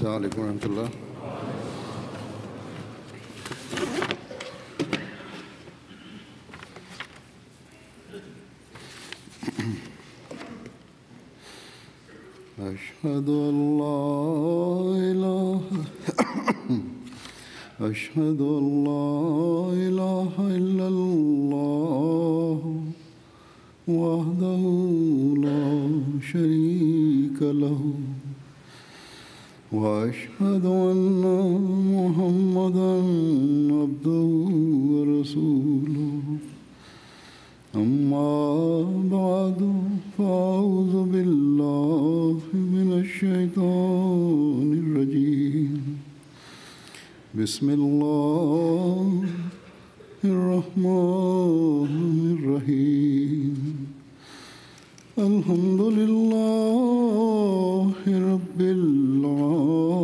السلام عليكم ورحمة الله. أشهد أن لا إله أشهد أن لا إله إلا الله وحده لا شريك له وأشهد أن محمدا عبده ورسوله أما بعد فأعوذ بالله من الشيطان الرجيم بسم الله الرحمن الرحيم الحمد لله رب العالمين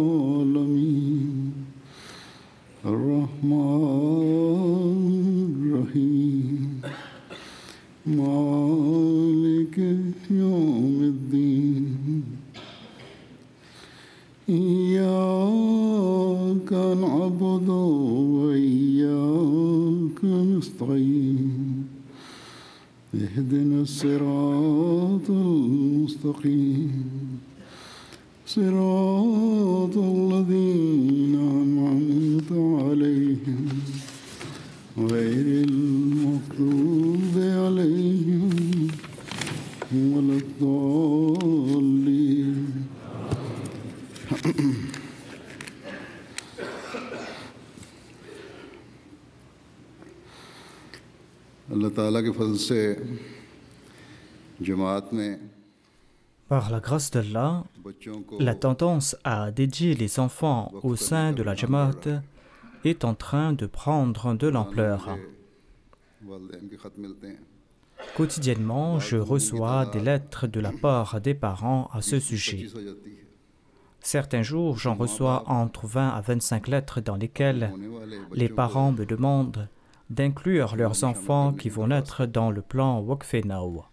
الرحمن الرحيم مالك يوم الدين إياك نعبد وإياك نستعين اهدنا الصراط المستقيم صراط الذين أنعمت عليهم غير المغضوب عليهم ولا الضالين. اللہ تعالیٰ کے فضل سے جماعت میں Par la grâce d'Allah, la tendance à dédier les enfants au sein de la Jamaat est en train de prendre de l'ampleur. Quotidiennement, je reçois des lettres de la part des parents à ce sujet. Certains jours, j'en reçois entre 20 à 25 lettres dans lesquelles les parents me demandent d'inclure leurs enfants qui vont naître dans le plan Waqf Now.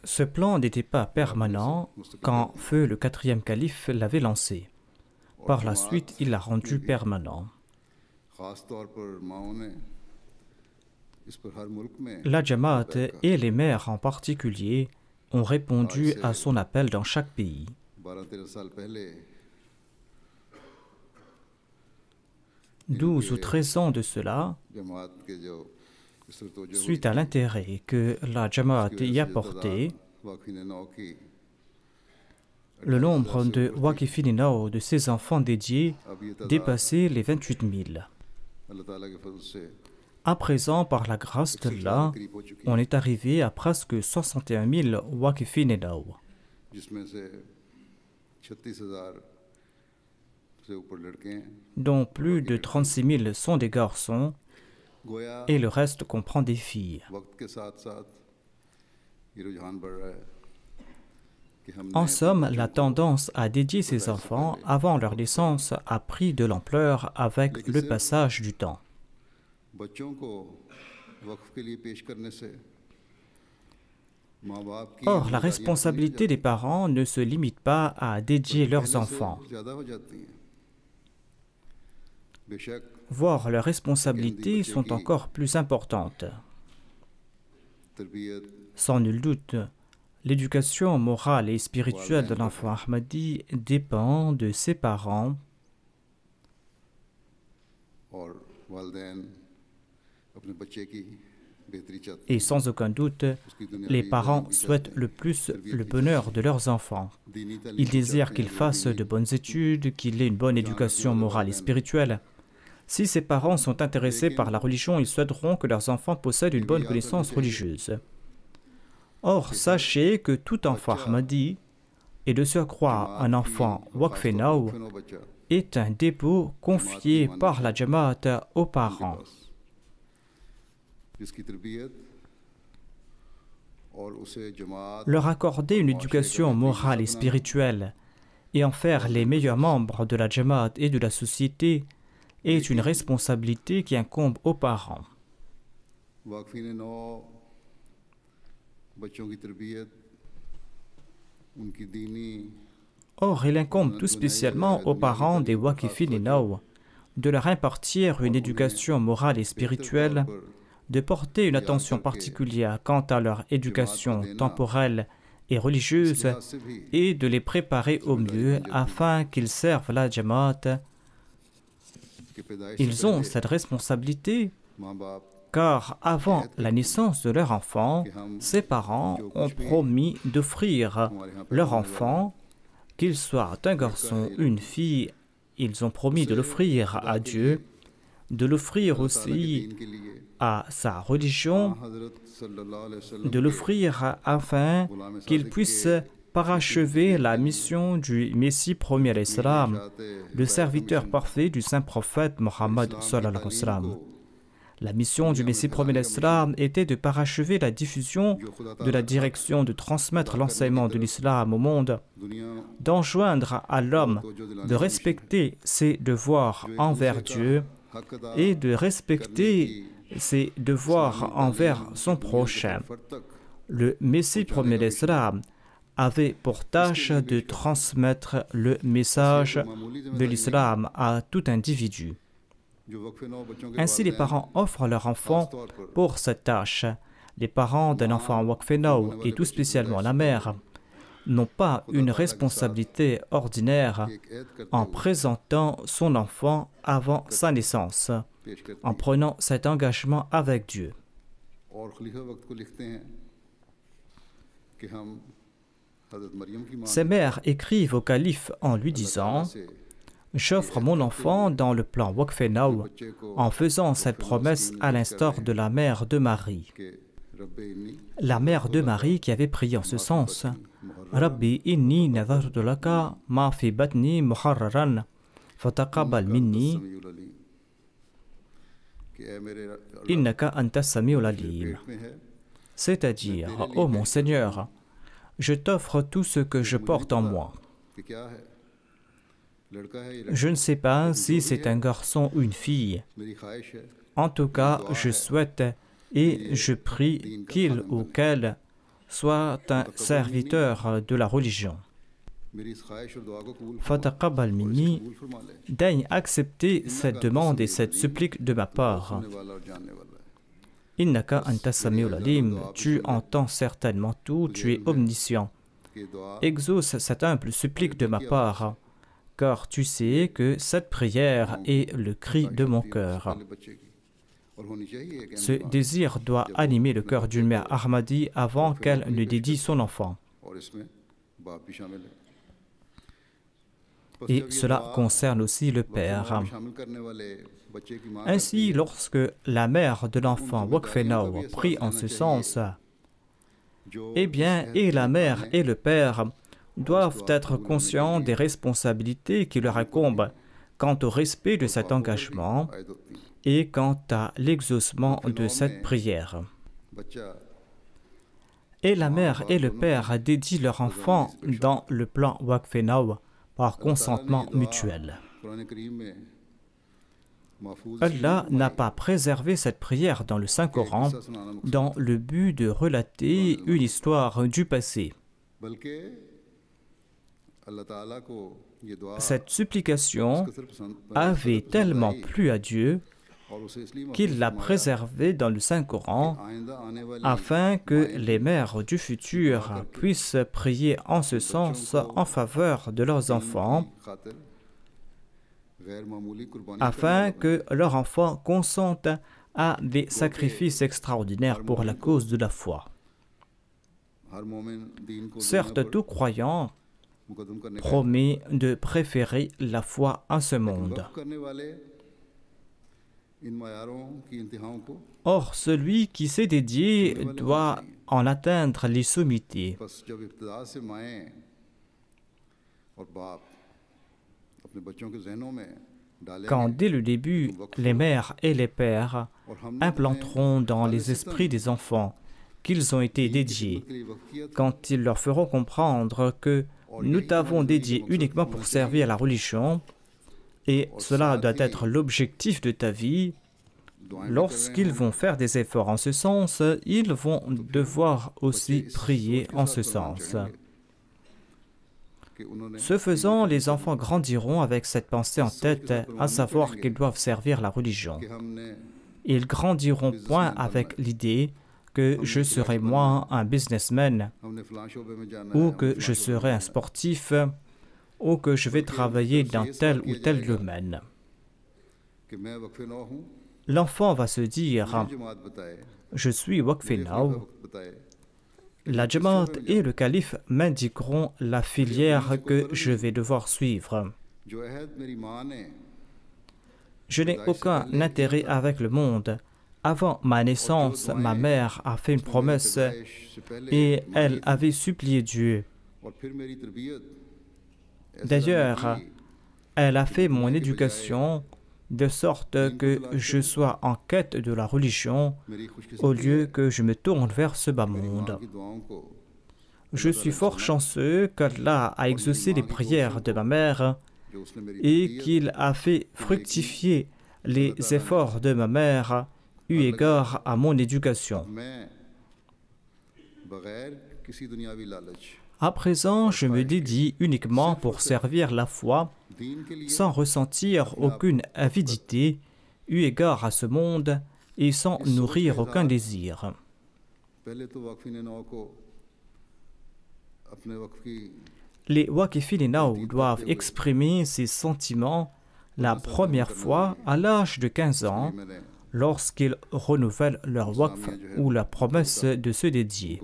Ce plan n'était pas permanent quand Feu le quatrième calife l'avait lancé. Par la suite, il l'a rendu permanent. La Jamaat et les maires en particulier ont répondu à son appel dans chaque pays. 12 ou 13 ans de cela, suite à l'intérêt que la Jamaat y a porté, le nombre de Waqifin Now de ses enfants dédiés dépassait les 28 000. À présent, par la grâce d'Allah, on est arrivé à presque 61 000 Waqifin Now, dont plus de 36 000 sont des garçons et le reste comprend des filles. En somme, la tendance à dédier ses enfants avant leur naissance a pris de l'ampleur avec le passage du temps. Or, la responsabilité des parents ne se limite pas à dédier leurs enfants. Voire leurs responsabilités sont encore plus importantes. Sans nul doute, l'éducation morale et spirituelle de l'enfant Ahmadi dépend de ses parents. Et sans aucun doute, les parents souhaitent le plus le bonheur de leurs enfants. Ils désirent qu'ils fassent de bonnes études, qu'il ait une bonne éducation morale et spirituelle. Si ces parents sont intéressés par la religion, ils souhaiteront que leurs enfants possèdent une bonne connaissance religieuse. Or, sachez que tout enfant Ahmadi, et de surcroît un enfant Waqf Now, est un dépôt confié par la Jamaat aux parents. Leur accorder une éducation morale et spirituelle et en faire les meilleurs membres de la Jamaat et de la société est une responsabilité qui incombe aux parents. वाकफीन नौ बच्चों की तरबियत उनकी दीनी Or, il incombe tout spécialement aux parents des Waqifin et Naw de leur impartir une éducation morale et spirituelle, de porter une attention particulière quant à leur éducation temporelle et religieuse et de les préparer au mieux afin qu'ils servent la Jamaat. Ils ont cette responsabilité car avant la naissance de leur enfant, ces parents ont promis d'offrir leur enfant, qu'il soit un garçon ou une fille. Ils ont promis de l'offrir à Dieu, de l'offrir aussi à sa religion, de l'offrir afin qu'il puisse parachever la mission du Messie premier alayhi salam, le serviteur parfait du saint prophète Mohammed sallallahu alayhi wa sallam. La mission du Messie premier alayhi salam était de parachever la diffusion de la direction, de transmettre l'enseignement de l'islam au monde, d'enjoindre à l'homme de respecter ses devoirs envers Dieu et de respecter ses devoirs envers son prochain. Le Messie premier alayhi salam avait pour tâche de transmettre le message de l'islam à tout individu. Ainsi, les parents offrent leur enfant pour cette tâche. Les parents d'un enfant Waqf Naw, et tout spécialement la mère, n'ont pas une responsabilité ordinaire en présentant son enfant avant sa naissance, en prenant cet engagement avec Dieu. Ces mères écrivent au calife en lui disant « J'offre mon enfant dans le plan Waqf Naw en faisant cette promesse à l'instar de la mère de Marie. » La mère de Marie qui avait prié en ce sens « Rabbi inni nadartu laka ma fi batni muharraran fataqabbal minni innaka anta samiul alim » C'est-à-dire « Ô mon Seigneur, je t'offre tout ce que je porte en moi. Je ne sais pas si c'est un garçon ou une fille. En tout cas, je souhaite et je prie qu'il ou qu'elle soit un serviteur de la religion. Fataqabbal minni, daigne accepter cette demande et cette supplique de ma part. Innaka anta samiul alim, tu entends certainement tout, tu es omniscient. Exauce cette humble supplique de ma part, car tu sais que cette prière est le cri de mon cœur. Ce désir doit animer le cœur d'une mère Ahmadi avant qu'elle ne dédie son enfant. Et cela concerne aussi le père. Ainsi, lorsque la mère de l'enfant Waqf Naw prie en ce sens, eh bien, et la mère et le père doivent être conscients des responsabilités qui leur incombent quant au respect de cet engagement et quant à l'exaucement de cette prière. Et la mère et le père dédient leur enfant dans le plan Waqf Naw par consentement mutuel. Allah n'a pas préservé cette prière dans le Saint-Coran dans le but de relater une histoire du passé. Cette supplication avait tellement plu à Dieu qu'il l'a préservée dans le Saint-Coran afin que les mères du futur puissent prier en ce sens en faveur de leurs enfants, afin que leurs enfants consentent à des sacrifices extraordinaires pour la cause de la foi. Certes, tout croyant promet de préférer la foi à ce monde. Or, celui qui s'est dédié doit en atteindre les sommités. Quand dès le début, les mères et les pères implanteront dans les esprits des enfants qu'ils ont été dédiés, quand ils leur feront comprendre que nous t'avons dédié uniquement pour servir la religion, et cela doit être l'objectif de ta vie, lorsqu'ils vont faire des efforts en ce sens, ils vont devoir aussi prier en ce sens. Ce faisant, les enfants grandiront avec cette pensée en tête, à savoir qu'ils doivent servir la religion. Ils grandiront point avec l'idée que je serai moi un businessman, ou que je serai un sportif, ou que je vais travailler dans tel ou tel domaine. L'enfant va se dire, je suis Waqf-e-Naw, la Jamaat et le calife m'indiqueront la filière que je vais devoir suivre. Je n'ai aucun intérêt avec le monde. Avant ma naissance, ma mère a fait une promesse et elle avait supplié Dieu. D'ailleurs, elle a fait mon éducation de sorte que je sois en quête de la religion au lieu que je me tourne vers ce bas monde. Je suis fort chanceux qu'Allah a exaucé les prières de ma mère et qu'il a fait fructifier les efforts de ma mère eu égard à mon éducation. À présent, je me dédie uniquement pour servir la foi, sans ressentir aucune avidité eu égard à ce monde et sans nourrir aucun désir. Les Waqf-e-Naw doivent exprimer ces sentiments la première fois à l'âge de 15 ans, lorsqu'ils renouvellent leur waqf ou leur promesse de se dédier.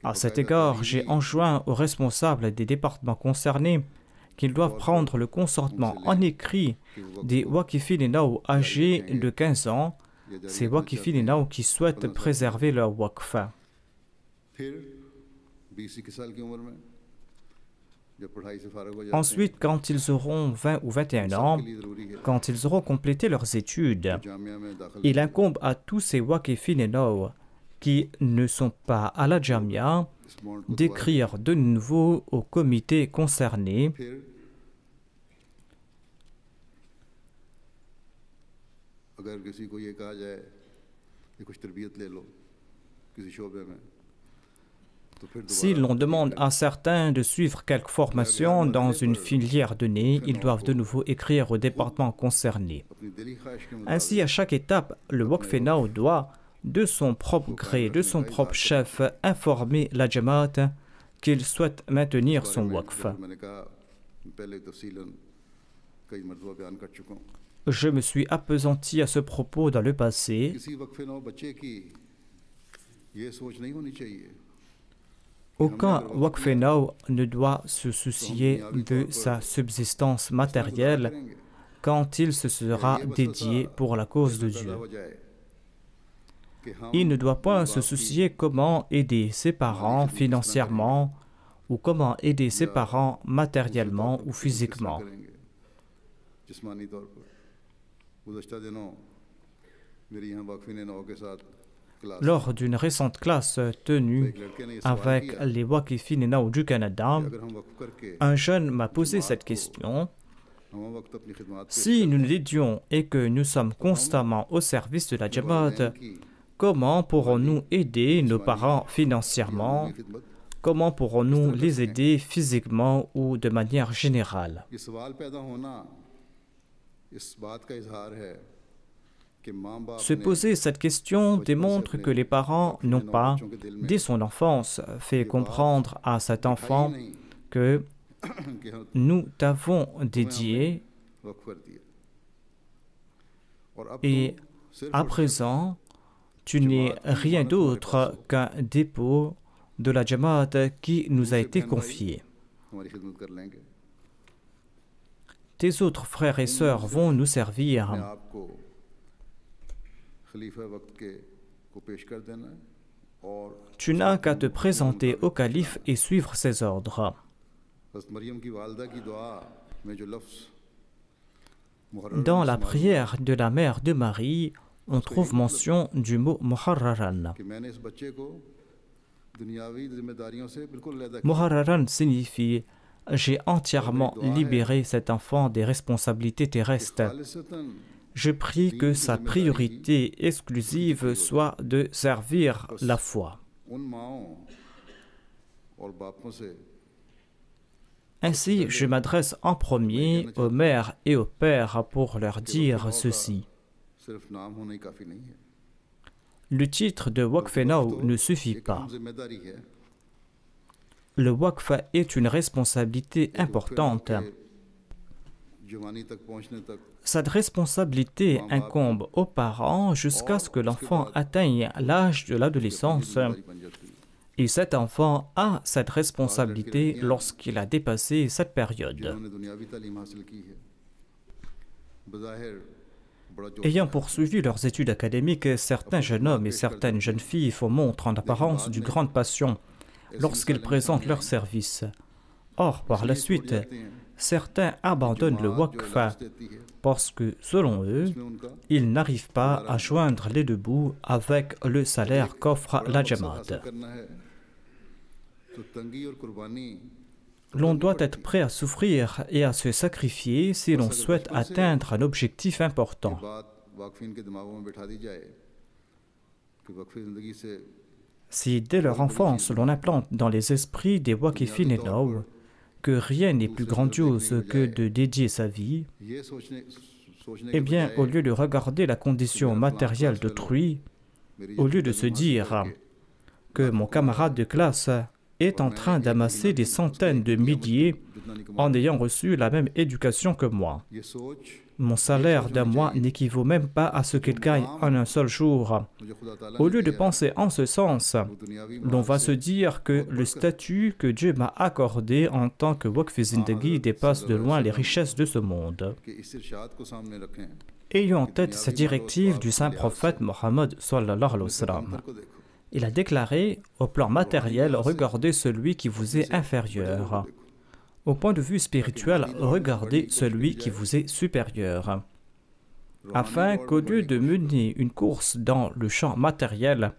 À cet égard, j'ai enjoint aux responsables des départements concernés qu'ils doivent prendre le consentement en écrit des Waqf-e-Naw âgés de 15 ans, ces Waqf-e-Naw qui souhaitent préserver leur waqf. Ensuite, quand ils auront 20 ou 21 ans, quand ils auront complété leurs études, il incombe à tous ces Waqf-e-Naw qui ne sont pas à la Jamia d'écrire de nouveau au comité concerné si l'on demande à certains de suivre quelque formation dans une filière donnée, ils doivent de nouveau écrire au département concerné. Ainsi, à chaque étape, le Waqf-e-Naw doit, de son propre gré, de son propre chef, informer la Jamaat qu'il souhaite maintenir son waqf. Je me suis appesanti à ce propos dans le passé. Aucun Waqf-e-Naw ne doit se soucier de sa subsistance matérielle quand il se sera dédié pour la cause de Dieu. Il ne doit pas se soucier comment aider ses parents financièrement ou comment aider ses parents matériellement ou physiquement. Lors d'une récente classe tenue avec les Waqf-e-Naw du Canada, un jeune m'a posé cette question. Si nous nous dédions et que nous sommes constamment au service de la Jamaat, comment pourrons-nous aider nos parents financièrement? Comment pourrons-nous les aider physiquement ou de manière générale? Se poser cette question démontre que les parents n'ont pas, dès son enfance, fait comprendre à cet enfant que nous t'avons dédié et à présent, tu n'es rien d'autre qu'un dépôt de la Jamaat qui nous a été confié. Tes autres frères et sœurs vont nous servir. Tu n'as qu'à te présenter au calife et suivre ses ordres. Dans la prière de la mère de Marie, on trouve mention du mot Muharraran. Muharraran signifie « J'ai entièrement libéré cet enfant des responsabilités terrestres. Je prie que sa priorité exclusive soit de servir la foi. Ainsi, je m'adresse en premier aux mères et aux pères pour leur dire ceci. Le titre de Waqf-e-Naw ne suffit pas. Le Waqf est une responsabilité importante. Cette responsabilité incombe aux parents jusqu'à ce que l'enfant atteigne l'âge de l'adolescence. Et cet enfant a cette responsabilité lorsqu'il a dépassé cette période. Ayant poursuivi leurs études académiques, certains jeunes hommes et certaines jeunes filles font montre en apparence d'une grande passion lorsqu'ils présentent leurs services. Or, par la suite, certains abandonnent le Waqf parce que, selon eux, ils n'arrivent pas à joindre les deux bouts avec le salaire qu'offre la Jamaat. L'on doit être prêt à souffrir et à se sacrifier si l'on souhaite atteindre un objectif important. Si dès leur enfance l'on implante dans les esprits des Waqifin-e-Naw que rien n'est plus grandiose que de dédier sa vie, eh bien, au lieu de regarder la condition matérielle d'autrui, au lieu de se dire que mon camarade de classe est en train d'amasser des centaines de milliers en ayant reçu la même éducation que moi. Mon salaire d'un mois n'équivaut même pas à ce qu'il gagne en un seul jour. Au lieu de penser en ce sens, l'on va se dire que le statut que Dieu m'a accordé en tant que Waqf-e-Zindagi dépasse de loin les richesses de ce monde. Ayons en tête cette directive du saint prophète Mohammed sallallahu alayhi wa sallam. Il a déclaré, au plan matériel, regardez celui qui vous est inférieur. Au point de vue spirituel, regardez celui qui vous est supérieur. Afin qu'au lieu de mener une course dans le champ matériel,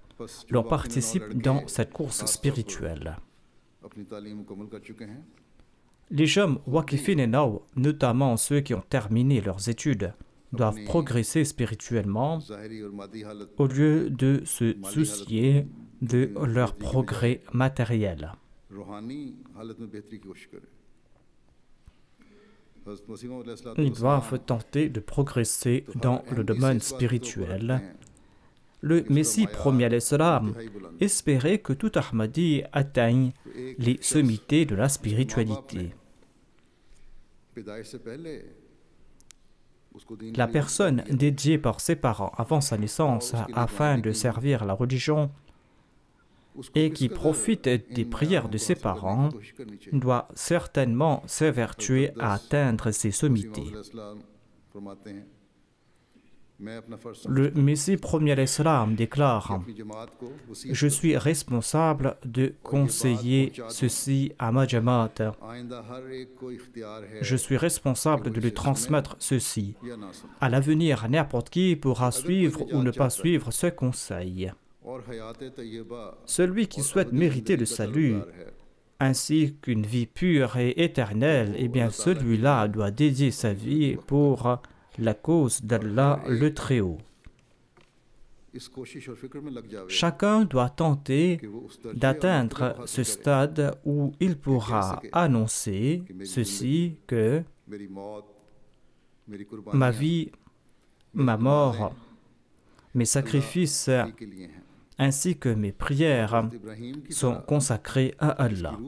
l'on participe dans cette course spirituelle. Les jeunes Waqifin-e-Naw, notamment ceux qui ont terminé leurs études, doivent progresser spirituellement au lieu de se soucier de leur progrès matériel. Ils doivent tenter de progresser dans le domaine spirituel. Le Messie premier alayhi salam espérait que tout Ahmadi atteigne les sommités de la spiritualité. La personne dédiée par ses parents avant sa naissance afin de servir la religion et qui profite des prières de ses parents doit certainement s'évertuer à atteindre ces sommités. Le Messie premier alayhi salam déclare « Je suis responsable de conseiller ceci à ma Jamaat. Je suis responsable de lui transmettre ceci. À l'avenir, n'importe qui pourra suivre ou ne pas suivre ce conseil. Celui qui souhaite mériter le salut, ainsi qu'une vie pure et éternelle, eh bien celui-là doit dédier sa vie pour la cause d'Allah le Très-Haut. Chacun doit tenter d'atteindre ce stade où il pourra annoncer ceci que ma vie, ma mort, mes sacrifices ainsi que mes prières sont consacrés à Allah.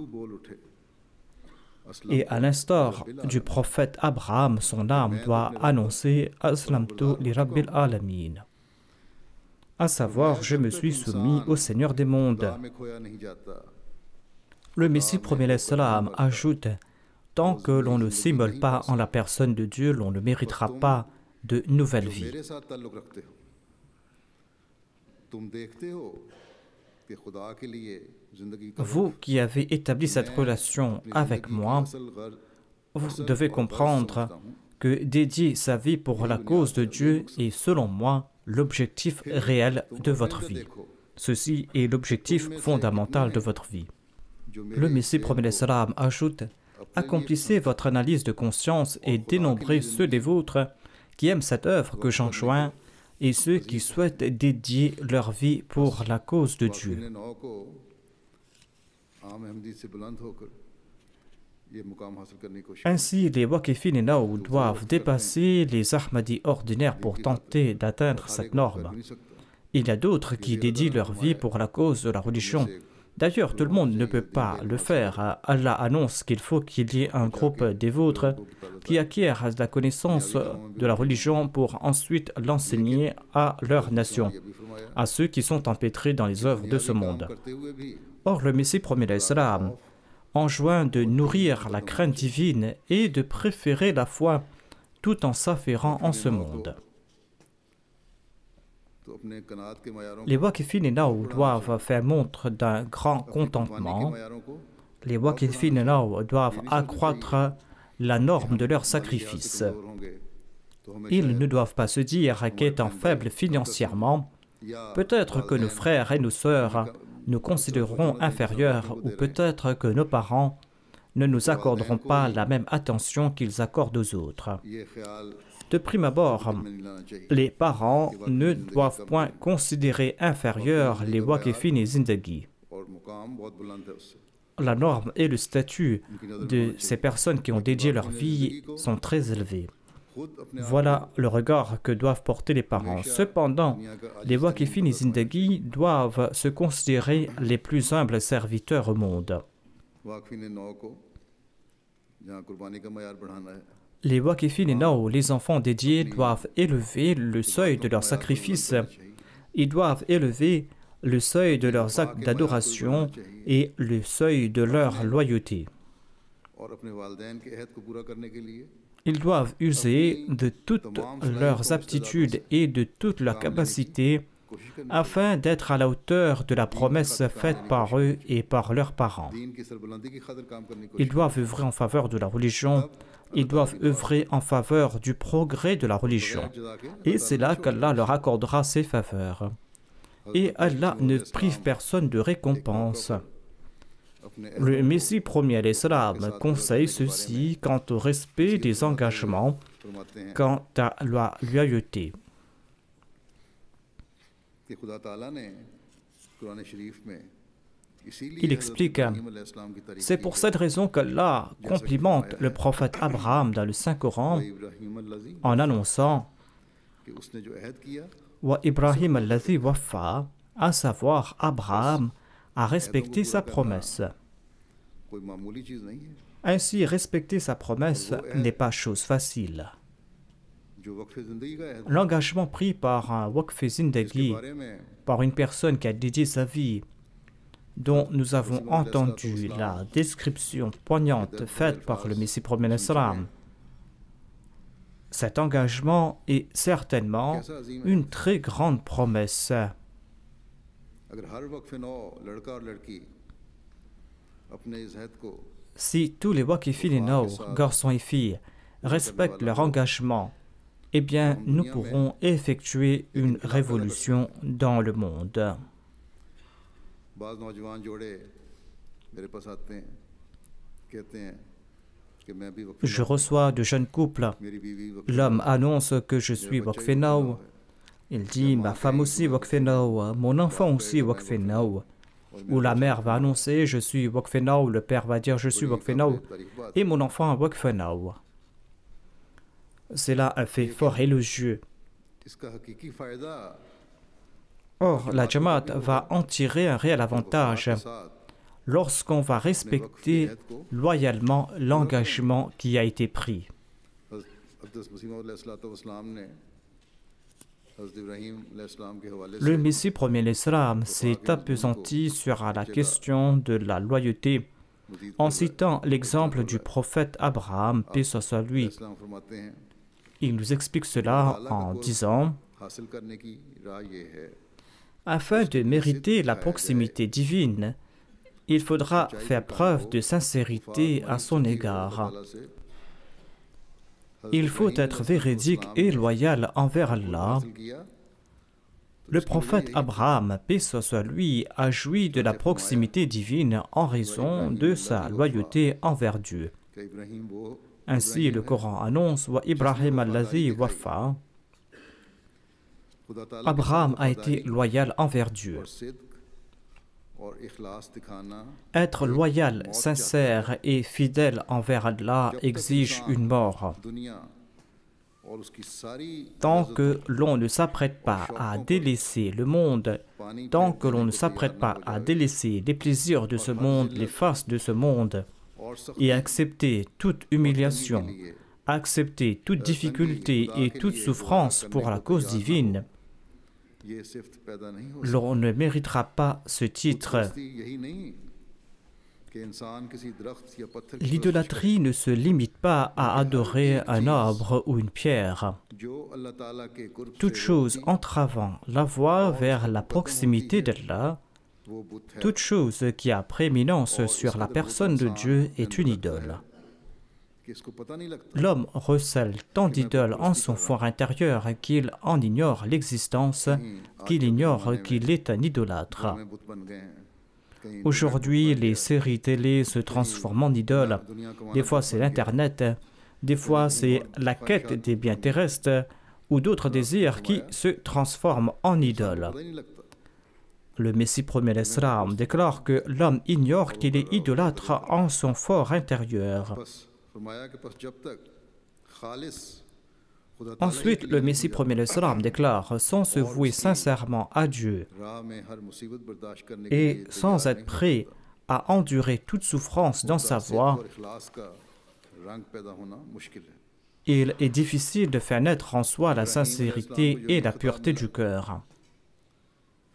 Et à l'instar du prophète Abraham, son âme doit annoncer « Aslamtu li Rabbil Alamin », à savoir « Je me suis soumis au Seigneur des mondes ». Le Messie premier alayhi salam ajoute « Tant que l'on ne s'immole pas en la personne de Dieu, l'on ne méritera pas de nouvelle vie ». Vous qui avez établi cette relation avec moi, vous devez comprendre que dédier sa vie pour la cause de Dieu est, selon moi, l'objectif réel de votre vie. Ceci est l'objectif fondamental de votre vie. Le Messie premier salam ajoute « Accomplissez votre analyse de conscience et dénombrez ceux des vôtres qui aiment cette œuvre que j'enjoins et ceux qui souhaitent dédier leur vie pour la cause de Dieu. Ainsi, les Waqifin Nao doivent dépasser les Ahmadis ordinaires pour tenter d'atteindre cette norme. Il y a d'autres qui dédient leur vie pour la cause de la religion. D'ailleurs, tout le monde ne peut pas le faire. Allah annonce qu'il faut qu'il y ait un groupe des vôtres qui acquièrent la connaissance de la religion pour ensuite l'enseigner à leur nation, à ceux qui sont empêtrés dans les œuvres de ce monde. Or, le Messie premier l'Islam enjoint de nourrir la crainte divine et de préférer la foi tout en s'affairant en ce monde. Les Waqifin Nao doivent faire montre d'un grand contentement. Les Waqifin Nao doivent accroître la norme de leur sacrifice. Ils ne doivent pas se dire qu'étant faibles financièrement, peut-être que nos frères et nos sœurs nous considéreront inférieurs ou peut-être que nos parents ne nous accorderont pas la même attention qu'ils accordent aux autres. De prime abord, les parents ne doivent point considérer inférieurs les Waqifin et Zindagi. La norme et le statut de ces personnes qui ont dédié leur vie sont très élevés. Voilà le regard que doivent porter les parents. Cependant, les Waqifin et Zindagi doivent se considérer les plus humbles serviteurs au monde. Les Waqifin Nao, les enfants dédiés, doivent élever le seuil de leur sacrifice. Ils doivent élever le seuil de leurs actes d'adoration et le seuil de leur loyauté. Ils doivent user de toutes leurs aptitudes et de toute leur capacité afin d'être à la hauteur de la promesse faite par eux et par leurs parents. Ils doivent œuvrer en faveur de la religion. Ils doivent œuvrer en faveur du progrès de la religion. Et c'est là qu'Allah leur accordera ses faveurs. Et Allah ne prive personne de récompense. Le Messie premier l'Islam conseille ceci quant au respect des engagements, quant à la loyauté. Il explique, c'est pour cette raison qu'Allah complimente le prophète Abraham dans le Saint-Coran en annonçant « Wa Ibrahim alladhi waffa », à savoir Abraham a respecté sa promesse. Ainsi, respecter sa promesse n'est pas chose facile. L'engagement pris par un Waqf Zindagi, par une personne qui a dédié sa vie, dont nous avons entendu la description poignante faite par le Messie premier l'Islam, cet engagement est certainement une très grande promesse. Si tous les Waqifin Nao, garçons et filles, respectent leur engagement, eh bien, nous pourrons effectuer une révolution dans le monde. Je reçois de jeunes couples. L'homme annonce que je suis Waqf Nao. Il dit, ma femme aussi Waqf Nao, mon enfant aussi Waqf Nao. Ou la mère va annoncer, je suis Waqf Nao, le père va dire, je suis Waqf Nao, et mon enfant Waqf Nao. C'est là un fait fort élogieux. Or, la Jamaat va en tirer un réel avantage lorsqu'on va respecter loyalement l'engagement qui a été pris. Le Messie premier l'Islam s'est appesanti sur la question de la loyauté en citant l'exemple du prophète Abraham, paix soit lui. Il nous explique cela en disant « Afin de mériter la proximité divine, il faudra faire preuve de sincérité à son égard. Il faut être véridique et loyal envers Allah. Le prophète Abraham, paix soit lui, a joui de la proximité divine en raison de sa loyauté envers Dieu. Ainsi, le Coran annonce « Wa Ibrahim alladhi waffa » Abraham a été loyal envers Dieu. Être loyal, sincère et fidèle envers Allah exige une mort. Tant que l'on ne s'apprête pas à délaisser le monde, tant que l'on ne s'apprête pas à délaisser les plaisirs de ce monde, les faces de ce monde, et accepter toute humiliation, accepter toute difficulté et toute souffrance pour la cause divine, l'on ne méritera pas ce titre. L'idolâtrie ne se limite pas à adorer un arbre ou une pierre. Toute chose entravant la voie vers la proximité d'Allah, toute chose qui a prééminence sur la personne de Dieu est une idole. L'homme recèle tant d'idoles en son fort intérieur qu'il en ignore l'existence, qu'il ignore qu'il est un idolâtre. Aujourd'hui, les séries télé se transforment en idoles. Des fois, c'est l'Internet, des fois, c'est la quête des biens terrestres ou d'autres désirs qui se transforment en idoles. Le Messie premier l'Islam déclare que l'homme ignore qu'il est idolâtre en son fort intérieur. Ensuite, le Messie premier l'Islam déclare, sans se vouer sincèrement à Dieu et sans être prêt à endurer toute souffrance dans sa voie, il est difficile de faire naître en soi la sincérité et la pureté du cœur.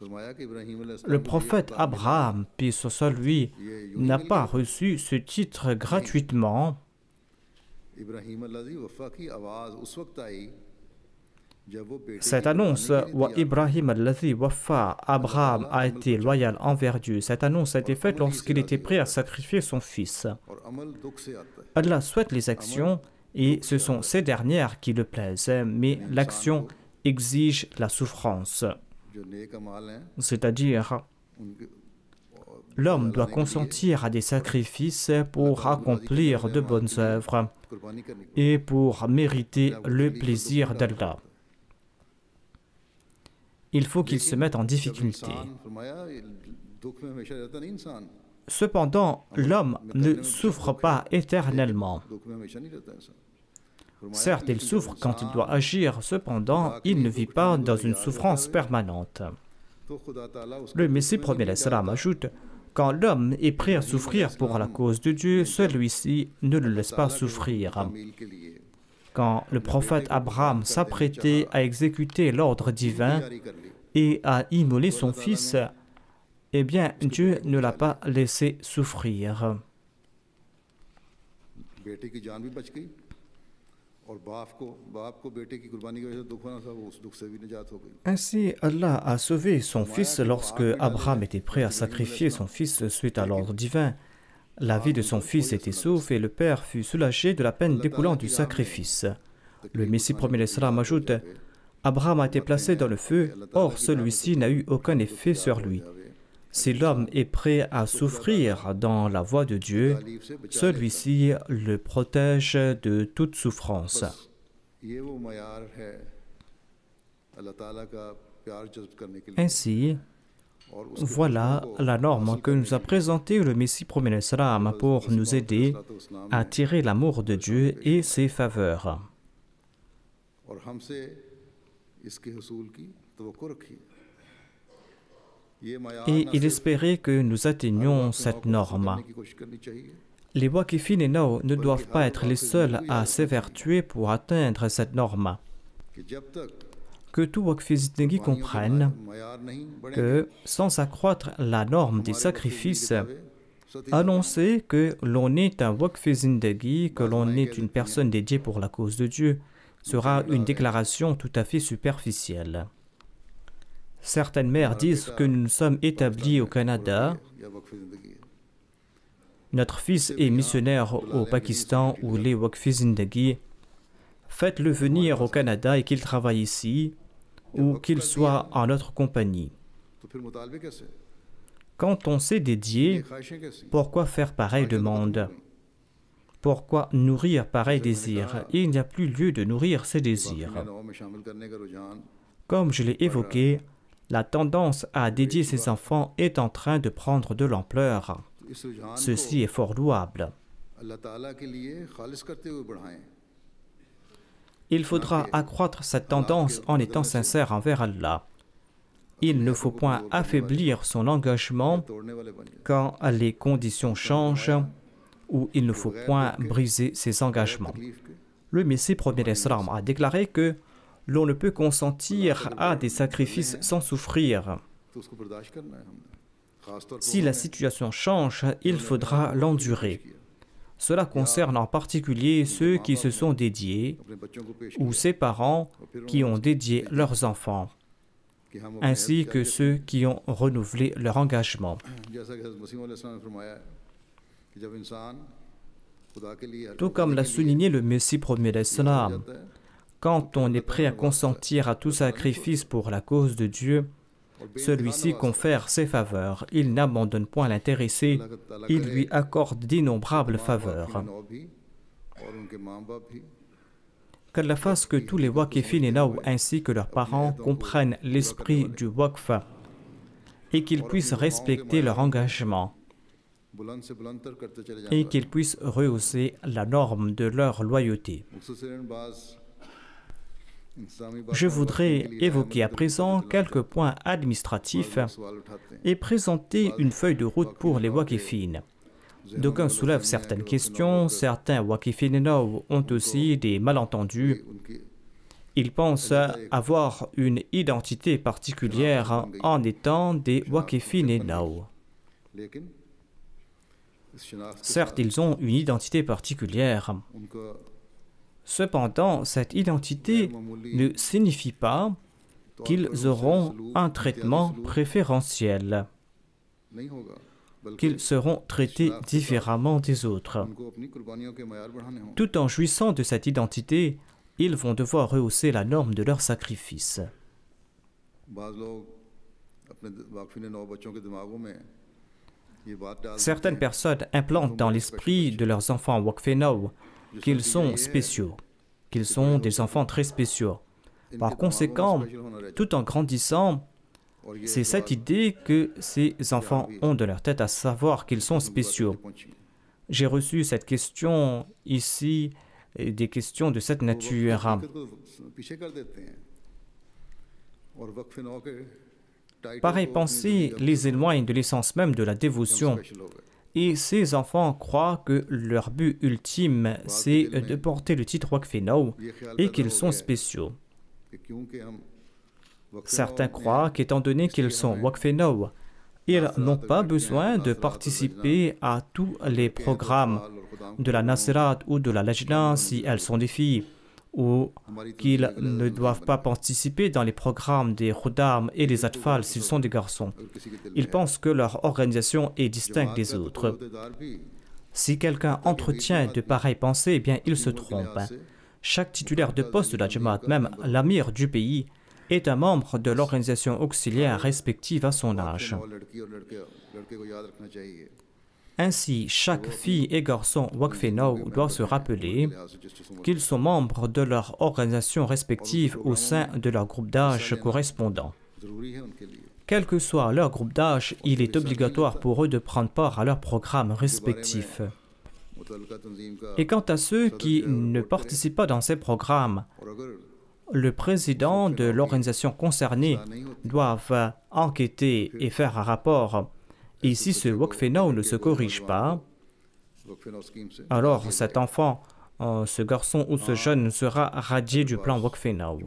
Le prophète Abraham, paix soit lui, n'a pas reçu ce titre gratuitement. Cette annonce, « Wa Ibrahim alladhi waffa » Abraham a été loyal envers Dieu. Cette annonce a été faite lorsqu'il était prêt à sacrifier son fils. Allah souhaite les actions et ce sont ces dernières qui le plaisent, mais l'action exige la souffrance. C'est-à-dire, l'homme doit consentir à des sacrifices pour accomplir de bonnes œuvres et pour mériter le plaisir d'Allah. Il faut qu'il se mette en difficulté. Cependant, l'homme ne souffre pas éternellement. Certes, il souffre quand il doit agir, cependant, il ne vit pas dans une souffrance permanente. Le Messie premier l'Islam ajoute, quand l'homme est prêt à souffrir pour la cause de Dieu, celui-ci ne le laisse pas souffrir. Quand le prophète Abraham s'apprêtait à exécuter l'ordre divin et à immoler son fils, eh bien, Dieu ne l'a pas laissé souffrir. Ainsi, Allah a sauvé son fils lorsque Abraham était prêt à sacrifier son fils suite à l'ordre divin. La vie de son fils était sauve et le père fut soulagé de la peine découlant du sacrifice. Le Messie premier l'Islam ajoute, Abraham a été placé dans le feu, or celui-ci n'a eu aucun effet sur lui. Si l'homme est prêt à souffrir dans la voie de Dieu, celui-ci le protège de toute souffrance. Ainsi, voilà la norme que nous a présentée le Messie premier l'Islam pour nous aider à tirer l'amour de Dieu et ses faveurs. Et il espérait que nous atteignions cette norme. Les Waqifin et Nao ne doivent pas être les seuls à s'évertuer pour atteindre cette norme. Que tout Waqf Zindagi comprenne que, sans accroître la norme des sacrifices, annoncer que l'on est un Waqf Zindagi, que l'on est une personne dédiée pour la cause de Dieu, sera une déclaration tout à fait superficielle. Certaines mères disent que nous sommes établis au Canada. Notre fils est missionnaire au Pakistan ou les Waqf Zindagi. Faites-le venir au Canada et qu'il travaille ici ou qu'il soit en notre compagnie. Quand on s'est dédié, pourquoi faire pareille demande? Pourquoi nourrir pareil désir? Il n'y a plus lieu de nourrir ces désirs. Comme je l'ai évoqué, la tendance à dédier ses enfants est en train de prendre de l'ampleur. Ceci est fort louable. Il faudra accroître cette tendance en étant sincère envers Allah. Il ne faut point affaiblir son engagement quand les conditions changent ou il ne faut point briser ses engagements. Le Messie prophète d'Islam a déclaré que l'on ne peut consentir à des sacrifices sans souffrir. Si la situation change, il faudra l'endurer. Cela concerne en particulier ceux qui se sont dédiés ou ces parents qui ont dédié leurs enfants, ainsi que ceux qui ont renouvelé leur engagement. Tout comme l'a souligné le Messie prophète d'Islam, quand on est prêt à consentir à tout sacrifice pour la cause de Dieu, celui-ci confère ses faveurs. Il n'abandonne point l'intéressé, il lui accorde d'innombrables faveurs. Qu'Allah fasse que tous les Waqifin et Naw ainsi que leurs parents comprennent l'esprit du Waqf et qu'ils puissent respecter leur engagement et qu'ils puissent rehausser la norme de leur loyauté. Je voudrais évoquer à présent quelques points administratifs et présenter une feuille de route pour les Waqifin. D'aucuns soulèvent certaines questions, certains Waqifin et Naw ont aussi des malentendus. Ils pensent avoir une identité particulière en étant des Waqifin et Naw. Certes, ils ont une identité particulière. Cependant, cette identité ne signifie pas qu'ils auront un traitement préférentiel, qu'ils seront traités différemment des autres. Tout en jouissant de cette identité, ils vont devoir rehausser la norme de leur sacrifice. Certaines personnes implantent dans l'esprit de leurs enfants Waqf et Naw qu'ils sont spéciaux, qu'ils sont des enfants très spéciaux. Par conséquent, tout en grandissant, c'est cette idée que ces enfants ont de leur tête, à savoir qu'ils sont spéciaux. J'ai reçu cette question ici, et des questions de cette nature. Pareille pensée les éloigne de l'essence même de la dévotion. Et ces enfants croient que leur but ultime, c'est de porter le titre Waqf et Naw et qu'ils sont spéciaux. Certains croient qu'étant donné qu'ils sont Waqf et Naw, ils n'ont pas besoin de participer à tous les programmes de la Nasirat ou de la Lajna si elles sont des filles, ou qu'ils ne doivent pas participer dans les programmes des Khuddam et des Atfal s'ils sont des garçons. Ils pensent que leur organisation est distincte des autres. Si quelqu'un entretient de pareilles pensées, eh bien il se trompe. Chaque titulaire de poste de la Jamaat, même l'amir du pays, est un membre de l'organisation auxiliaire respective à son âge. Ainsi, chaque fille et garçon Waqf et Naw doit se rappeler qu'ils sont membres de leur organisation respective au sein de leur groupe d'âge correspondant. Quel que soit leur groupe d'âge, il est obligatoire pour eux de prendre part à leurs programmes respectifs. Et quant à ceux qui ne participent pas dans ces programmes, le président de l'organisation concernée doit enquêter et faire un rapport. Et si ce Waqf et Naw ne se corrige pas, alors cet enfant, ce garçon ou ce jeune sera radié du plan Waqf et Naw.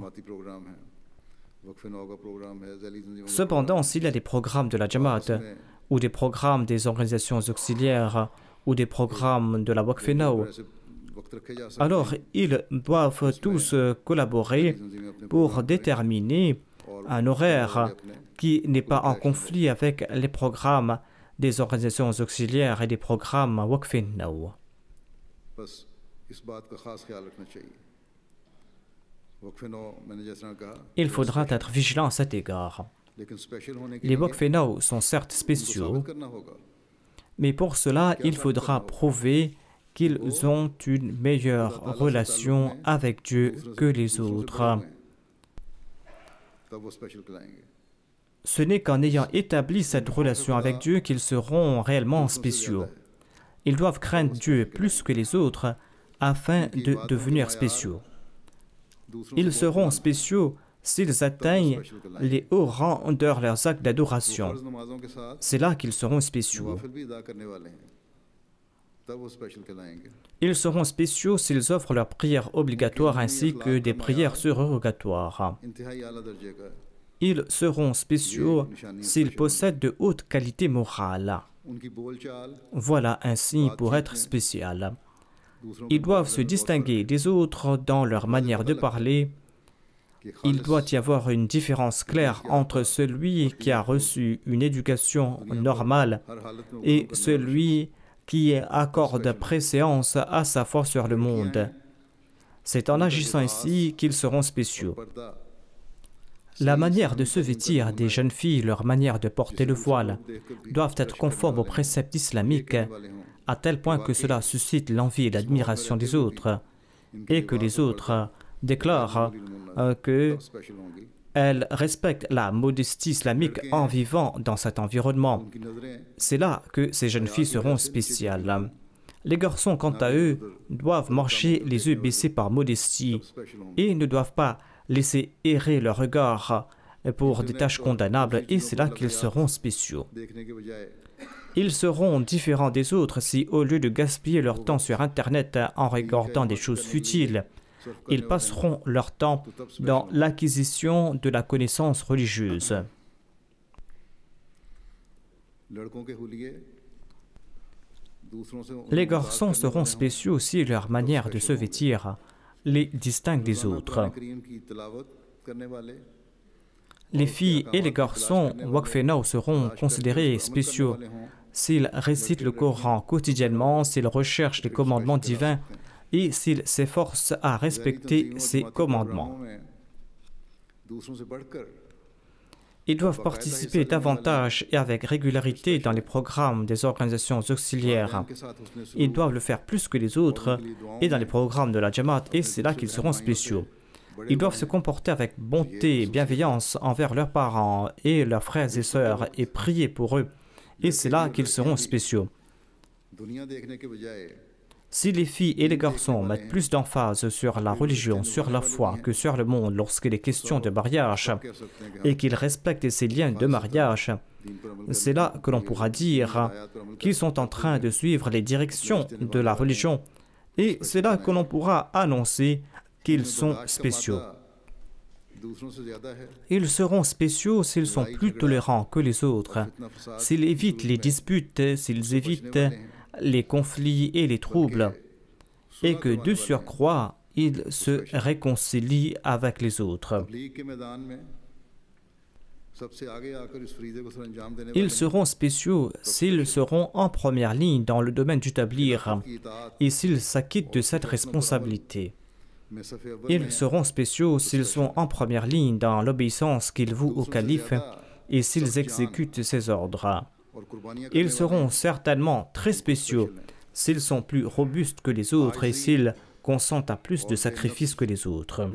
Cependant, s'il y a des programmes de la Jamaat ou des programmes des organisations auxiliaires ou des programmes de la Waqf et Naw, alors ils doivent tous collaborer pour déterminer un horaire qui n'est pas en conflit avec les programmes des organisations auxiliaires et des programmes Waqf et Naw. Il faudra être vigilant à cet égard. Les Waqf et Naw sont certes spéciaux, mais pour cela, il faudra prouver qu'ils ont une meilleure relation avec Dieu que les autres. Ce n'est qu'en ayant établi cette relation avec Dieu qu'ils seront réellement spéciaux. Ils doivent craindre Dieu plus que les autres afin de devenir spéciaux. Ils seront spéciaux s'ils atteignent les hauts rangs de leurs actes d'adoration. C'est là qu'ils seront spéciaux. Ils seront spéciaux s'ils offrent leurs prières obligatoires ainsi que des prières surrogatoires. Ils seront spéciaux s'ils possèdent de hautes qualités morales. Voilà ainsi pour être spécial. Ils doivent se distinguer des autres dans leur manière de parler. Il doit y avoir une différence claire entre celui qui a reçu une éducation normale et celui qui accorde préséance à sa foi sur le monde. C'est en agissant ainsi qu'ils seront spéciaux. La manière de se vêtir des jeunes filles, leur manière de porter le voile, doivent être conformes aux préceptes islamiques, à tel point que cela suscite l'envie et l'admiration des autres, et que les autres déclarent qu'elles respectent la modestie islamique en vivant dans cet environnement. C'est là que ces jeunes filles seront spéciales. Les garçons, quant à eux, doivent marcher les yeux baissés par modestie et ne doivent pas laisser errer leur regard pour des tâches condamnables, et c'est là qu'ils seront spéciaux. Ils seront différents des autres si, au lieu de gaspiller leur temps sur Internet en regardant des choses futiles, ils passeront leur temps dans l'acquisition de la connaissance religieuse. Les garçons seront spéciaux si leur manière de se vêtir les distingue des autres. Les filles et les garçons Waqfenao seront considérés spéciaux s'ils récitent le Coran quotidiennement, s'ils recherchent les commandements divins et s'ils s'efforcent à respecter ces commandements. Ils doivent participer davantage et avec régularité dans les programmes des organisations auxiliaires. Ils doivent le faire plus que les autres et dans les programmes de la Jamaat, et c'est là qu'ils seront spéciaux. Ils doivent se comporter avec bonté et bienveillance envers leurs parents et leurs frères et sœurs et prier pour eux, et c'est là qu'ils seront spéciaux. Si les filles et les garçons mettent plus d'emphase sur la religion, sur la foi, que sur le monde lorsqu'il est question de mariage, et qu'ils respectent ces liens de mariage, c'est là que l'on pourra dire qu'ils sont en train de suivre les directions de la religion, et c'est là que l'on pourra annoncer qu'ils sont spéciaux. Ils seront spéciaux s'ils sont plus tolérants que les autres, s'ils évitent les disputes, s'ils évitent les conflits et les troubles, et que de surcroît, ils se réconcilient avec les autres. Ils seront spéciaux s'ils seront en première ligne dans le domaine du tabligh et s'ils s'acquittent de cette responsabilité. Ils seront spéciaux s'ils sont en première ligne dans l'obéissance qu'ils vouent au calife et s'ils exécutent ses ordres. Ils seront certainement très spéciaux s'ils sont plus robustes que les autres et s'ils consentent à plus de sacrifices que les autres.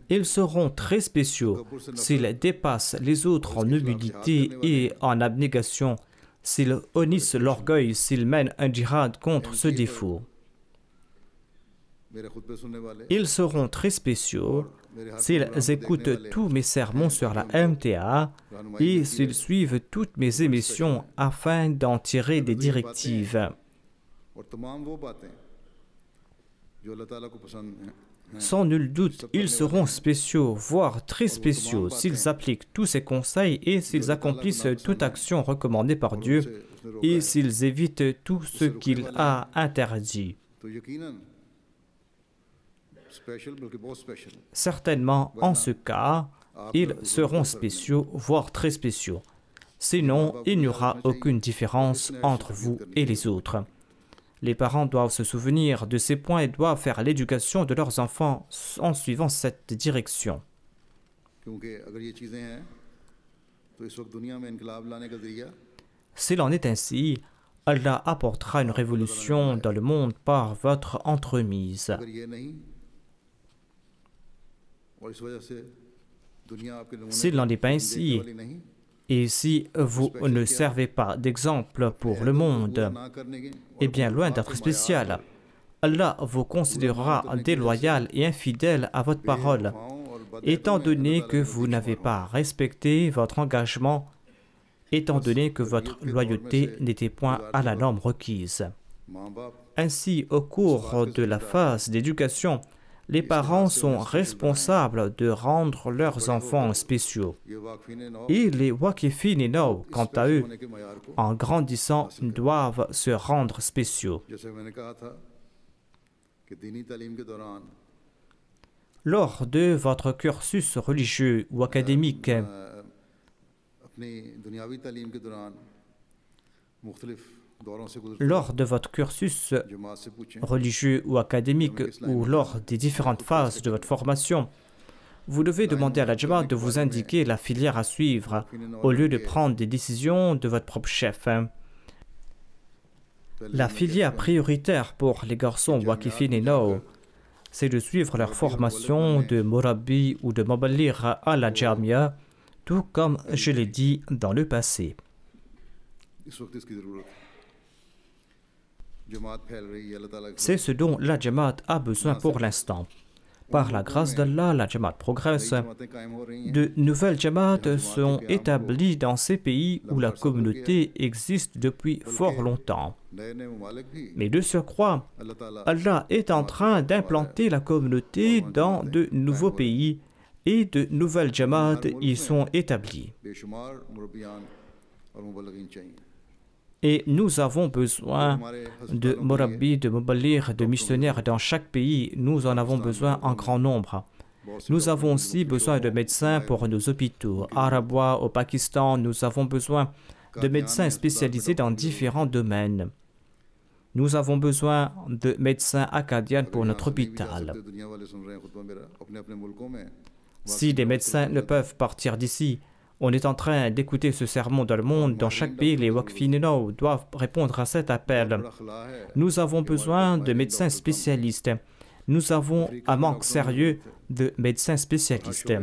Ils seront très spéciaux s'ils dépassent les autres en humilité et en abnégation, s'ils honnissent l'orgueil, s'ils mènent un djihad contre ce défaut. Ils seront très spéciaux s'ils écoutent tous mes sermons sur la MTA et s'ils suivent toutes mes émissions afin d'en tirer des directives. Sans nul doute, ils seront spéciaux, voire très spéciaux, s'ils appliquent tous ces conseils et s'ils accomplissent toute action recommandée par Dieu et s'ils évitent tout ce qu'il a interdit. Certainement, en ce cas, ils seront spéciaux, voire très spéciaux. Sinon, il n'y aura aucune différence entre vous et les autres. Les parents doivent se souvenir de ces points et doivent faire l'éducation de leurs enfants en suivant cette direction. S'il en est ainsi, Allah apportera une révolution dans le monde par votre entremise. S'il n'en est pas ainsi, et si vous ne servez pas d'exemple pour le monde, eh bien, loin d'être spécial, Allah vous considérera déloyal et infidèle à votre parole, étant donné que vous n'avez pas respecté votre engagement, étant donné que votre loyauté n'était point à la norme requise. Ainsi, au cours de la phase d'éducation, les parents sont responsables de rendre leurs enfants spéciaux. Et les Waqifin Naw, quant à eux, en grandissant, doivent se rendre spéciaux. Lors de votre cursus religieux ou académique, lors de votre cursus religieux ou académique ou lors des différentes phases de votre formation, vous devez demander à la Jamaat de vous indiquer la filière à suivre au lieu de prendre des décisions de votre propre chef. La filière prioritaire pour les garçons Waqifin Naw, c'est de suivre leur formation de Murabbi ou de Muballigh à la Jamia, tout comme je l'ai dit dans le passé. C'est ce dont la Jamaat a besoin pour l'instant. Par la grâce d'Allah, la Jamaat progresse. De nouvelles Jamaat sont établies dans ces pays où la communauté existe depuis fort longtemps. Mais de surcroît, Allah est en train d'implanter la communauté dans de nouveaux pays et de nouvelles Jamaat y sont établies. Et nous avons besoin de Murabbi, de Muballigh, de missionnaires dans chaque pays. Nous en avons besoin en grand nombre. Nous avons aussi besoin de médecins pour nos hôpitaux. À Arabwa, au Pakistan, nous avons besoin de médecins spécialisés dans différents domaines. Nous avons besoin de médecins acadiens pour notre hôpital. Si les médecins ne peuvent partir d'ici, on est en train d'écouter ce sermon dans le monde. Dans chaque pays, les Waqifin Naw doivent répondre à cet appel. Nous avons besoin de médecins spécialistes. Nous avons un manque sérieux de médecins spécialistes.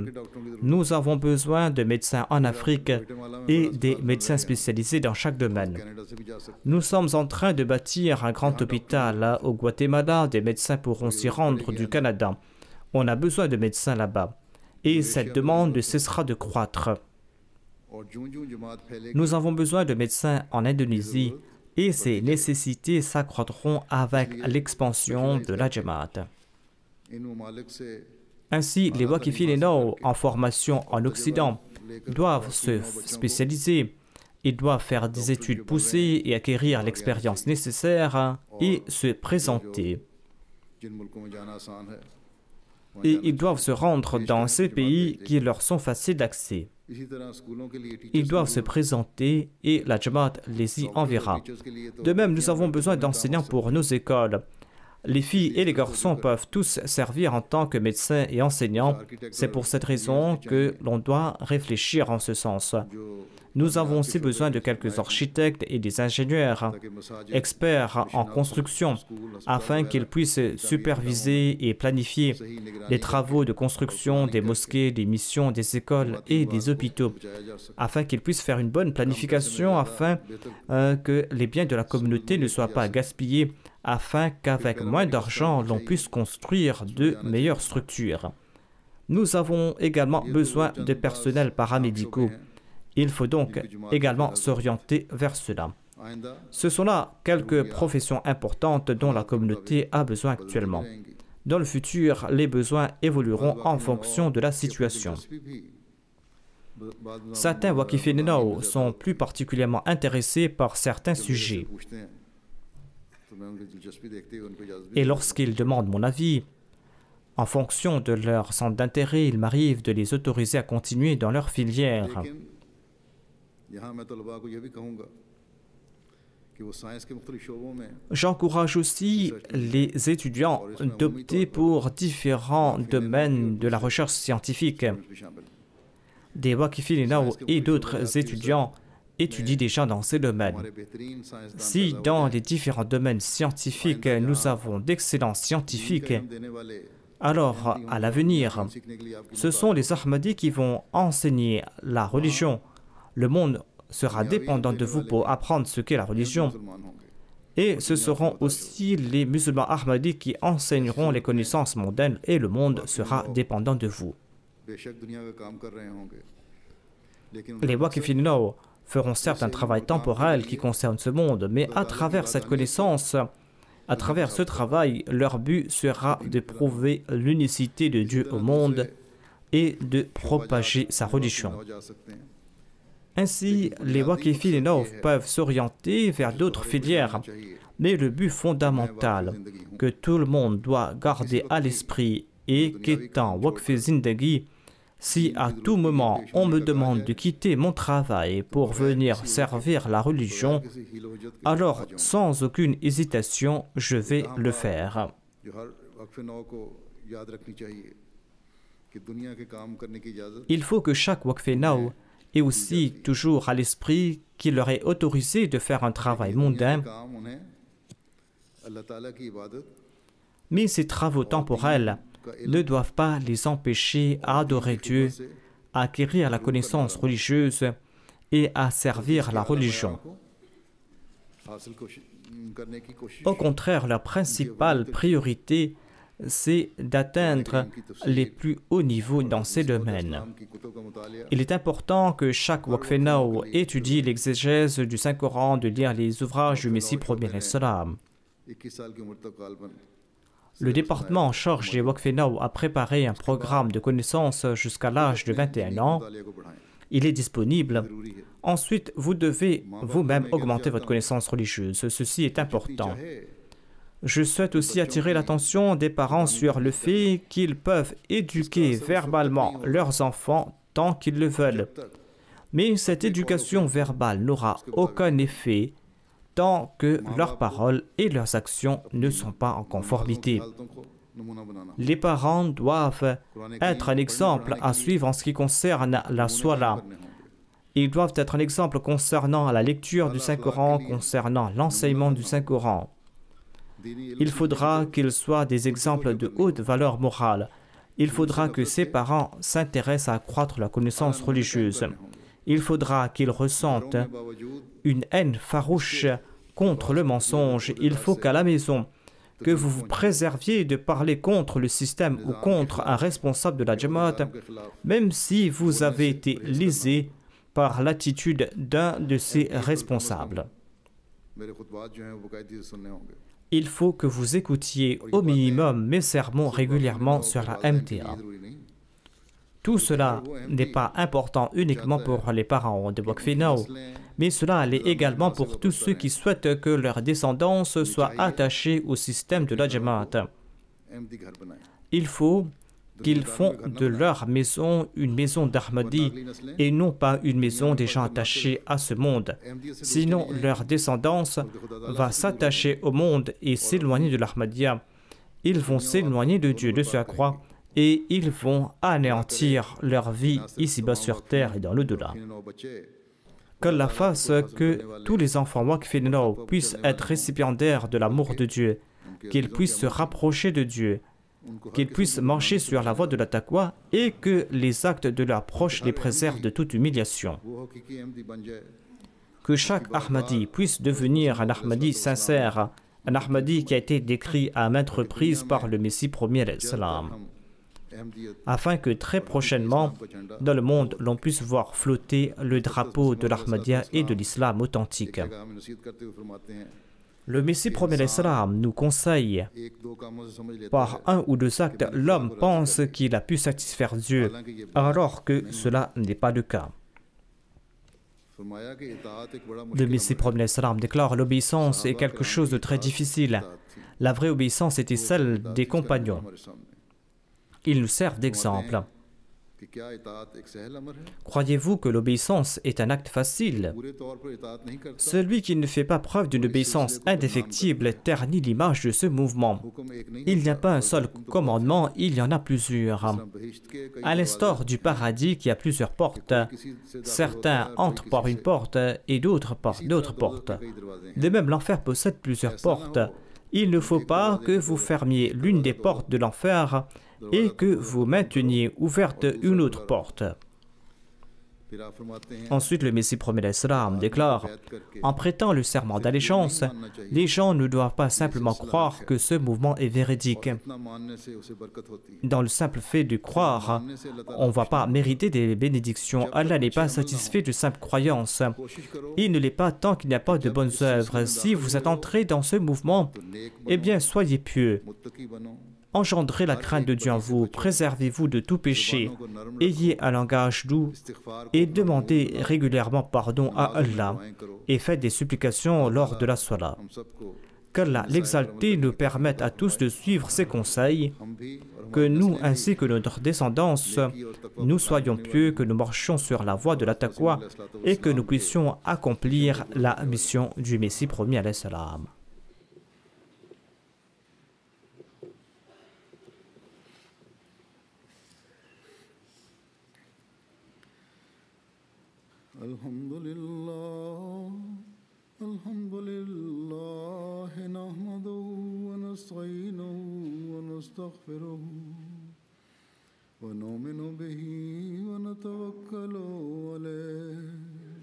Nous avons besoin de médecins en Afrique et des médecins spécialisés dans chaque domaine. Nous sommes en train de bâtir un grand hôpital au Guatemala. Des médecins pourront s'y rendre du Canada. On a besoin de médecins là-bas. Et cette demande ne cessera de croître. Nous avons besoin de médecins en Indonésie et ces nécessités s'accroîtront avec l'expansion de la Jamaat. Ainsi, les Waqifin Naw en formation en Occident doivent se spécialiser. Ils doivent faire des études poussées et acquérir l'expérience nécessaire et se présenter. Et ils doivent se rendre dans ces pays qui leur sont faciles d'accès. Ils doivent se présenter et la Jamaat les y enverra. De même, nous avons besoin d'enseignants pour nos écoles. Les filles et les garçons peuvent tous servir en tant que médecins et enseignants. C'est pour cette raison que l'on doit réfléchir en ce sens. Nous avons aussi besoin de quelques architectes et des ingénieurs, experts en construction, afin qu'ils puissent superviser et planifier les travaux de construction des mosquées, des missions, des écoles et des hôpitaux, afin qu'ils puissent faire une bonne planification, afin que les biens de la communauté ne soient pas gaspillés, afin qu'avec moins d'argent, l'on puisse construire de meilleures structures. Nous avons également besoin de personnels paramédicaux. Il faut donc également s'orienter vers cela. Ce sont là quelques professions importantes dont la communauté a besoin actuellement. Dans le futur, les besoins évolueront en fonction de la situation. Certains Waqifin Naw sont plus particulièrement intéressés par certains sujets. Et lorsqu'ils demandent mon avis, en fonction de leur centre d'intérêt, il m'arrive de les autoriser à continuer dans leur filière. J'encourage aussi les étudiants d'opter pour différents domaines de la recherche scientifique. Des Waqifin Naw et d'autres étudiants étudie déjà dans ces domaines. Si dans les différents domaines scientifiques, nous avons d'excellents scientifiques, alors à l'avenir, ce sont les Ahmadis qui vont enseigner la religion. Le monde sera dépendant de vous pour apprendre ce qu'est la religion. Et ce seront aussi les musulmans Ahmadis qui enseigneront les connaissances mondaines et le monde sera dépendant de vous. Les Waqifin feront certes un travail temporel qui concerne ce monde, mais à travers cette connaissance, à travers ce travail, leur but sera de prouver l'unicité de Dieu au monde et de propager sa religion. Ainsi, les Waqifin peuvent s'orienter vers d'autres filières, mais le but fondamental que tout le monde doit garder à l'esprit est qu'étant Waqf Zindagi, si à tout moment on me demande de quitter mon travail pour venir servir la religion, alors sans aucune hésitation, je vais le faire. Il faut que chaque Waqf ait aussi toujours à l'esprit qu'il leur est autorisé de faire un travail mondain, mais ces travaux temporels ne doivent pas les empêcher à adorer Dieu, à acquérir la connaissance religieuse et à servir la religion. Au contraire, leur principale priorité, c'est d'atteindre les plus hauts niveaux dans ces domaines. Il est important que chaque Waqf étudie l'exégèse du Saint-Coran, de lire les ouvrages du Messie premier Islam. Le département en charge des Waqf a préparé un programme de connaissances jusqu'à l'âge de 21 ans. Il est disponible. Ensuite, vous devez vous-même augmenter votre connaissance religieuse. Ceci est important. Je souhaite aussi attirer l'attention des parents sur le fait qu'ils peuvent éduquer verbalement leurs enfants tant qu'ils le veulent. Mais cette éducation verbale n'aura aucun effet tant que leurs paroles et leurs actions ne sont pas en conformité. Les parents doivent être un exemple à suivre en ce qui concerne la Salat. Ils doivent être un exemple concernant la lecture du Saint-Coran, concernant l'enseignement du Saint-Coran. Il faudra qu'ils soient des exemples de haute valeur morale. Il faudra que ces parents s'intéressent à accroître la connaissance religieuse. Il faudra qu'ils ressentent une haine farouche contre le mensonge. Il faut qu'à la maison, que vous vous préserviez de parler contre le système ou contre un responsable de la Jamaat, même si vous avez été lésé par l'attitude d'un de ces responsables. Il faut que vous écoutiez au minimum mes sermons régulièrement sur la MTA. Tout cela n'est pas important uniquement pour les parents de Waqf, mais cela l'est également pour tous ceux qui souhaitent que leur descendance soit attachée au système de la Jamaat. Il faut qu'ils font de leur maison une maison d'Ahmadi et non pas une maison des gens attachés à ce monde. Sinon, leur descendance va s'attacher au monde et s'éloigner de l'Ahmadiyya. Ils vont s'éloigner de Dieu, de ce à croire, et ils vont anéantir leur vie ici-bas sur terre et dans l'au-delà. Qu'Allah fasse que tous les enfants Waqfin puissent être récipiendaires de l'amour de Dieu, qu'ils puissent se rapprocher de Dieu, qu'ils puissent marcher sur la voie de la taqwa et que les actes de leurs proches les préservent de toute humiliation. Que chaque Ahmadi puisse devenir un Ahmadi sincère, un Ahmadi qui a été décrit à maintes reprises par le Messie premier l'Islam, afin que très prochainement, dans le monde, l'on puisse voir flotter le drapeau de l'Ahmadiyya et de l'islam authentique. Le Messie premier l'Islam nous conseille, par un ou deux actes, l'homme pense qu'il a pu satisfaire Dieu, alors que cela n'est pas le cas. Le Messie premier l'Islam déclare: l'obéissance est quelque chose de très difficile. La vraie obéissance était celle des compagnons. Ils nous servent d'exemple. कि क्या इताअत एक सहल अमर है? Croyez-vous que l'obéissance est un acte facile? पूरे तौर पर इताअत नहीं करता, Celui qui ne fait pas preuve d'une obéissance indéfectible ternit l'image de ce mouvement. हुक्म एक नहीं Il n'y a होता, pas un seul commandement, il y en a plusieurs. बहिश्त के कई À l'instar du paradis qui a plusieurs portes, किसी से दाखिल certains होता है, कोई entrent किसी par une से। porte et d'autres par इसी d'autres तरह दोज़ख portes. के कई दरवाजे हैं। De même, l'enfer possède plusieurs portes. Il ne faut pas que vous fermiez l'une des portes de l'enfer et que vous mainteniez ouverte une autre porte. फिर आप फरमाते हैं, Ensuite, le Messie promet l'Islam déclare: en prêtant le serment d'allégeance, les gens ne doivent pas simplement croire que ce mouvement est véridique. इतना मानने से उसे बरकत होती है। Dans le simple fait de croire, on ne va pas mériter des bénédictions. Allah n'est pas satisfait de simple croyance. कोशिश करो Il ne l'est pas tant qu'il n'y a pas de bonnes œuvres. Si vous êtes entré dans ce mouvement, तो नेक eh bien, soyez pieux. Muttaqi बनो, Engendrez la crainte de Dieu en vous. Préservez-vous de tout péché. जुबानों को नरम Ayez un langage doux इस्तिग़फ़ार et demandez régulièrement pardon à Allah दुआएं करो। et faites des supplications lors de la salat. हम सबको, Qu'Allah l'exalté nous permette à tous de suivre ses conseils, हम भी और que nous ainsi que notre descendance, nous soyons pieux, que nous marchions sur la voie de la taqwa et que nous puissions accomplir la mission du Messie promis alayhi salam. Alhamdulillah, nahmaduhu wa nasta'inuhu wa nastaghfiruhu wa nu'minu bihi wa natawakkalu alayhi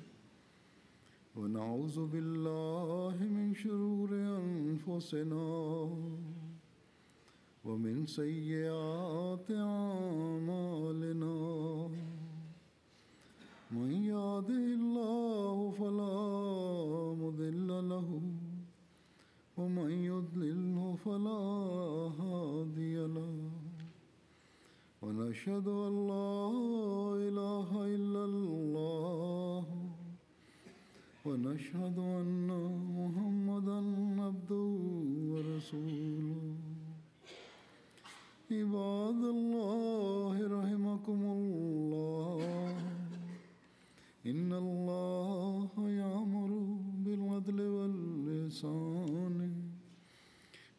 wa na'udhu billahi min shururi anfusina wa min sayyiati a'malina. من يهده الله فلا مضل له ومن يضلله فلا هادي له ونشهد أن لا إله إلا الله ونشهد أن محمدا عبده ورسوله. عباد الله رحمكم الله، إن الله يأمر بالعدل والإحسان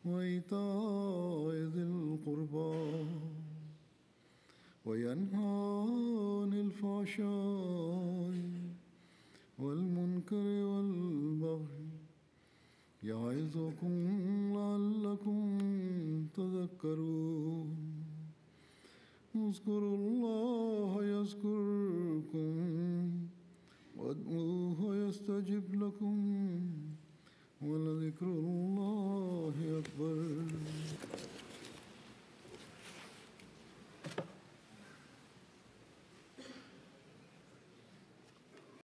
وإيتاء ذي القربى وينهى عن الفحشاء والمنكر والبغي يعظكم لعلكم تذكرون. اذكروا الله يذكركم وادعوه يستجب لكم ولذكر الله أكبر.